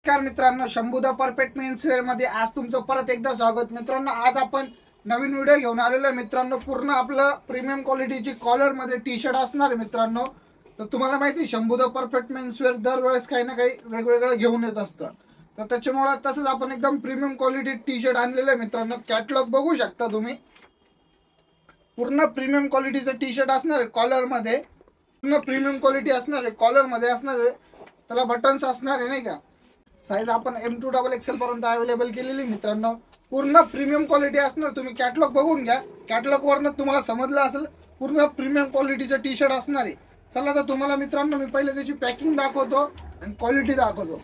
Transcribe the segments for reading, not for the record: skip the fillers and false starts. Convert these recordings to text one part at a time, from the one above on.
नमस्कार मित्रांनो, Shambhu the perfect men's wear मध्ये आज तुमचं परत एकदा स्वागत। मित्रांनो, आज आपण नवीन व्हिडिओ घेऊन आलेलो आहे। मित्रांनो, पूर्ण आपलं प्रीमियम क्वालिटीची कॉलर मध्ये टी शर्ट असणार आहे। मित्रांनो, तर तुम्हाला माहिती Shambhu the perfect men's wear दरवेळेस काही ना काही वेगवेगळं घेऊन येत असतं, तर त्याच्यामुळे तसंच आपण एकदम प्रीमियम क्वालिटी टी शर्ट आणलेलं आहे। मित्रांनो, कॅटलॉग बघू शकता तुम्ही, पूर्ण प्रीमियम क्वालिटीचं टी शर्ट असणार आहे। कॉलर मध्ये पूर्ण प्रीमियम क्वालिटी असणार आहे, कॉलर मध्ये असणार आहे, त्याला बटन्स असणार आहे नाही का। साइज आपण M2XXL पर्यंत अवेलेबल केलेली। मित्रांनो, पूर्ण प्रीमियम क्वालिटी असणार, तुम्ही कॅटलॉग बघून घ्या, कॅटलॉग वरनं तुम्हाला समजलं असेल पूर्ण प्रीमियम क्वालिटीचं टी शर्ट असणार आहे। चला तर तुम्हाला मित्रांनो मी पहिले त्याची पॅकिंग दाखवतो आणि क्वालिटी दाखवतो।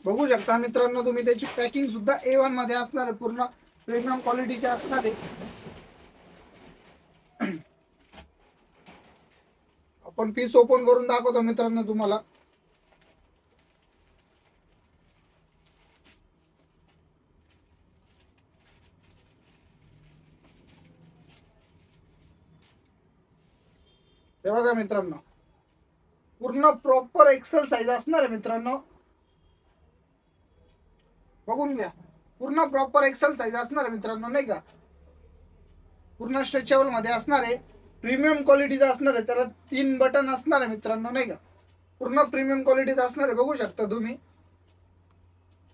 बघू शकता मित्रांनो तुम्ही, त्याची पॅकिंग सुद्धा A1 मध्ये असणार आहे, पूर्ण प्रीमियम क्वालिटीचे असणार आहे। आपण पीस ओपन करून दाखवतो मित्रांनो तुम्हाला। हे बघा मित्रांनो, पूर्ण प्रॉपर एक्सेल साइज असणार आहे। मित्रांनो बघून घ्या, पूर्ण प्रॉपर एक्सेल साइज असणार आहे मित्रांनो नाही का। पूर्ण स्ट्रेचेबल मध्ये असणार आहे, प्रीमियम क्वालिटीचा असणार आहे, त्याला 3 बटन असणार आहे मित्रांनो नाही का। पूर्ण प्रीमियम क्वालिटीचा असणार आहे, बघू शकता तुम्ही।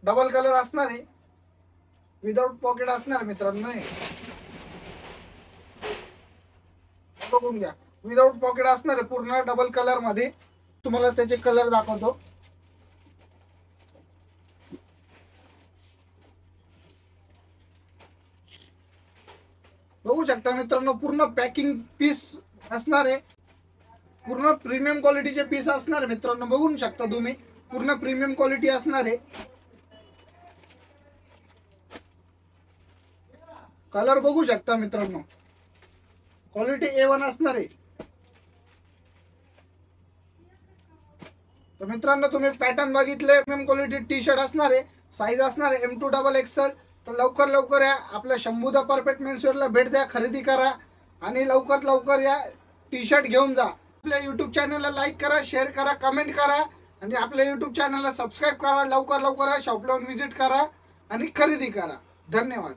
डबल कलर असणार आहे, विदाउट पॉकेट असणार आहे मित्रांनो नाही, बघून घ्या, विदाउट पॉकेट असणार आहे, पूर्ण डबल कलर मध्ये। तुम्हाला त्याचे कलर दाखवतो। बघू शकता मित्रांनो, पूर्ण पॅकिंग पीस असणार आहे, पूर्ण प्रीमियम क्वालिटीचे पीस असणार आहे मित्रांनो। बघू शकता तुम्ही, पूर्ण प्रीमियम क्वालिटी असणार आहे। कलर बघू शकता मित्रांनो, क्वालिटी A1 असणार आहे। तर मित्रांनो तुम्ही पॅटर्न बघितले, प्रीमियम क्वालिटी टी शर्ट असणार आहे, साईज असणार आहे M2XXL। तर लवकर लवकर या, आपल्या शंभू द परफेक्ट मेन्स वेअरला भेट द्या, खरेदी करा आणि लवकर लवकर या टी शर्ट घेऊन जा। आपल्या यूट्यूब चॅनलला लाईक करा, शेअर करा, कमेंट करा आणि आपल्या यूट्यूब चॅनलला सबस्क्राईब करा। लवकर लवकर या, शॉपला व्हिजिट करा आणि खरेदी करा। धन्यवाद।